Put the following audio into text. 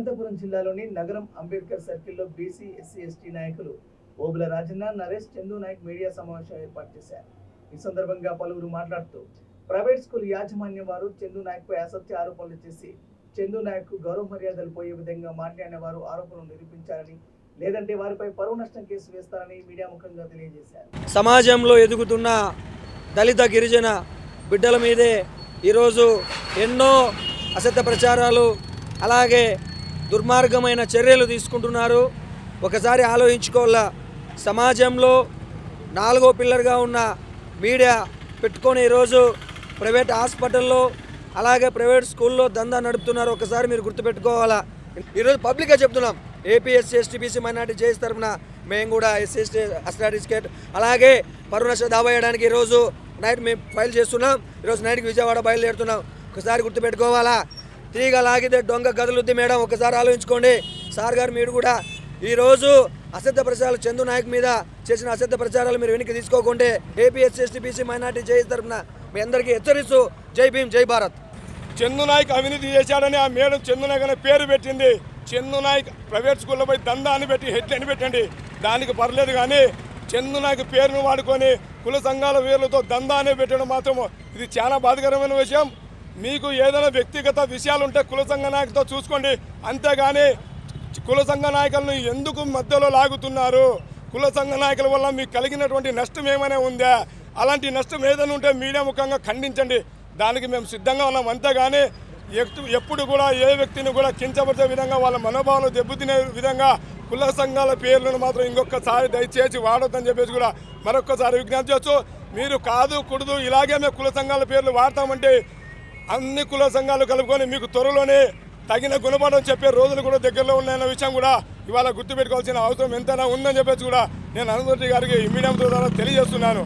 అనంతపురం జిల్లాలోని నగరం అంబేద్కర్ సర్కిల్లో బీసీ ఎస్సీ ఎస్టీ నాయకులు ఓబుల రాజన్న నరేష్ చందు నాయక్ మీడియా సమావేశం ఏర్పాటు చేశారు. ఈ సందర్భంగా పలువురు మాట్లాడుతూ ప్రైవేట్ స్కూల్ యాజమాన్యం వారు చందు నాయక్ పై అసత్య ఆరోపణలు చేసి చందు నాయక్ గౌరవ మర్యాదలు పోయే విధంగా మాట్లాడిన వారు ఆరోపణలు నిరూపించారని, లేదంటే వారిపై పరువు నష్టం కేసు వేస్తారని మీడియా ముఖంగా తెలియజేశారు. సమాజంలో ఎదుగుతున్న దళిత గిరిజన బిడ్డల మీదే ఈరోజు ఎన్నో అసత్య ప్రచారాలు అలాగే దుర్మార్గమైన చర్యలు తీసుకుంటున్నారు. ఒకసారి ఆలోచించుకోవాలా. సమాజంలో 4వ పిల్లర్గా ఉన్న మీడియా పెట్టుకొని ఈరోజు ప్రైవేట్ హాస్పిటల్లో అలాగే ప్రైవేట్ స్కూల్లో దందా నడుపుతున్నారు. ఒకసారి మీరు గుర్తుపెట్టుకోవాలా. ఈరోజు పబ్లిక్గా చెప్తున్నాం, AP SC ST BC minority JAC తరఫున మేము కూడా ఎస్సీ ఎస్టీ సర్టిఫికేట్ అలాగే పరువు నష్ట దావా వేయడానికి ఈరోజు నైట్ మేము ఫైల్ చేస్తున్నాం. ఈరోజు నైట్కి విజయవాడ బయలుదేరుతున్నాం. ఒకసారి గుర్తుపెట్టుకోవాలా. తీగ లాగితే దొంగ గదులుద్ది మేడం. ఒకసారి ఆలోచించుకోండి. సార్ గారు మీరు కూడా ఈరోజు అసత్య ప్రచారాలు చందు నాయక్ మీద చేసిన అసత్య ప్రచారాలు మీరు వెనక్కి తీసుకోకుంటే AP SC ST BC minority JAC తరఫున మీ అందరికీ హెచ్చరిస్తూ జై భీమ్ జై భారత్. చందు నాయక్ అవినీతి చేశాడని ఆ మేడం చందు నాయక్ అనే పేరు పెట్టింది. చందు నాయక్ ప్రైవేట్ స్కూల్లో పోయి దందా అని పెట్టి హెడ్ అని పెట్టండి, దానికి పర్లేదు. కానీ చందు నాయక్ పేరును వాడుకొని కుల సంఘాల పేర్లతో దందా అనే పెట్టడం మాత్రం ఇది చాలా బాధాకరమైన విషయం. మీకు ఏదైనా వ్యక్తిగత విషయాలు ఉంటే కుల సంఘ నాయకుతో చూసుకోండి, అంతేగాని కుల సంఘ నాయకులను ఎందుకు మధ్యలో లాగుతున్నారు? కుల సంఘ నాయకుల వల్ల మీకు కలిగినటువంటి నష్టం ఏమైనా ఉందా? అలాంటి నష్టం ఏదైనా ఉంటే మీడియా ముఖంగా ఖండించండి, దానికి మేము సిద్ధంగా ఉన్నాం. అంతేగాని ఎప్పుడు కూడా ఏ వ్యక్తిని కూడా కించపరిచే విధంగా వాళ్ళ మనోభావాలు దెబ్బతినే విధంగా కుల సంఘాల పేర్లను మాత్రం ఇంకొకసారి దయచేసి వాడొద్దని చెప్పేసి కూడా మరొక్కసారి విజ్ఞప్తి చేయొచ్చు. మీరు కాదు కుడదు ఇలాగే మేము కుల సంఘాల పేర్లు వాడతామంటే అన్ని కుల సంఘాలు కలుపుకొని మీకు త్వరలోనే తగిన గుణపాఠం చెప్పే రోజులు కూడా దగ్గరలో ఉన్నాయన్న విషయం కూడా ఇవాళ గుర్తుపెట్టుకోవాల్సిన అవసరం ఎంతైనా ఉందని చెప్పేసి కూడా నేను అనంతరెడ్డి గారికి మీడియా ద్వారా తెలియజేస్తున్నాను.